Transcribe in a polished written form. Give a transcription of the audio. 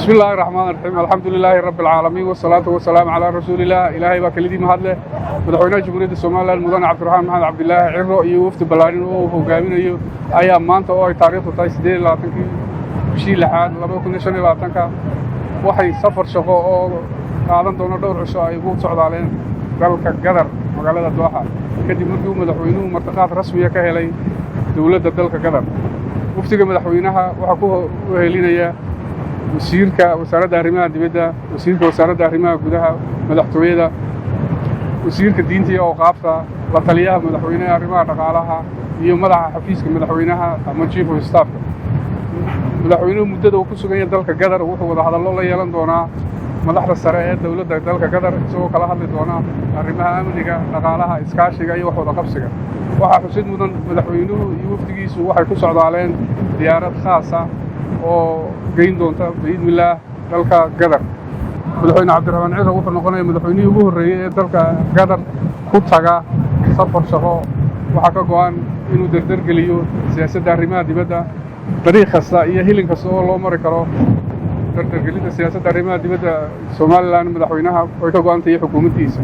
بسم الله الرحمن الرحيم الحمد لله رب العالمين والصلاة والسلام على رسول الله إلهي وكلدي مهدله مدحوينها جمهورية الصومال مدن عبد الرحمن محمد عبد الله عرو iyo wafdi balaarin oo hogaaminayo ayaa maanta oo ay taariikhdu tahay 28 bishii lixaad 2025 waxay safar shaqo oo qaadan doona dhowr cisho ay ugu socdaaleen dalka Qatar magaalada Doha kadib markii uu madaxweynuhu martiqaad rasmi ah ka helay dawladda dalka Qatar wafdiga madaxweynaha waxa ku helinaya wasiirka wasaaradda arrimaha dibadda wasiirka wasaaradda arrimaha gudaha madaxtooyada wasiirka diinta iyo awqaafta la taliyaha madaxweynaha arrimaha dhaqaalaha iyo madaxa xafiiska madaxweynaha ama chief of staff madaxweynuhu muddada uu ku sugan yahay dalka Qatar wuxuu wada hadallo la yeelan doonaa madaxda sare ee dawladda dalka Qatar isagoo kala hadli doona arrimaha amniga dhaqaalaha iskaashiga iyo wax wada qabsiga waxa xusid mudan madaxweynuhu iyo wafdigiisu waxay ku socdaaleen diyaarad khaas ah oo geyn doonta biidmillaah dalka Qatar madaxweyne Cabdiraxmaan Ciise wuxuu noqonayaa madaxweynihii ugu horreeyay ee dalka Qatar ku taga safar shaqo waxa ka go'an inuu dardargeliyo siyaasadda arrimaha dibadda dariiq kasta iyo hilin kasta oo loo mari karo dardargelinta siyaasadda arrimaha dibadda Soomaaliland madaxweynaha way ka go'an tahay xukuumaddiisa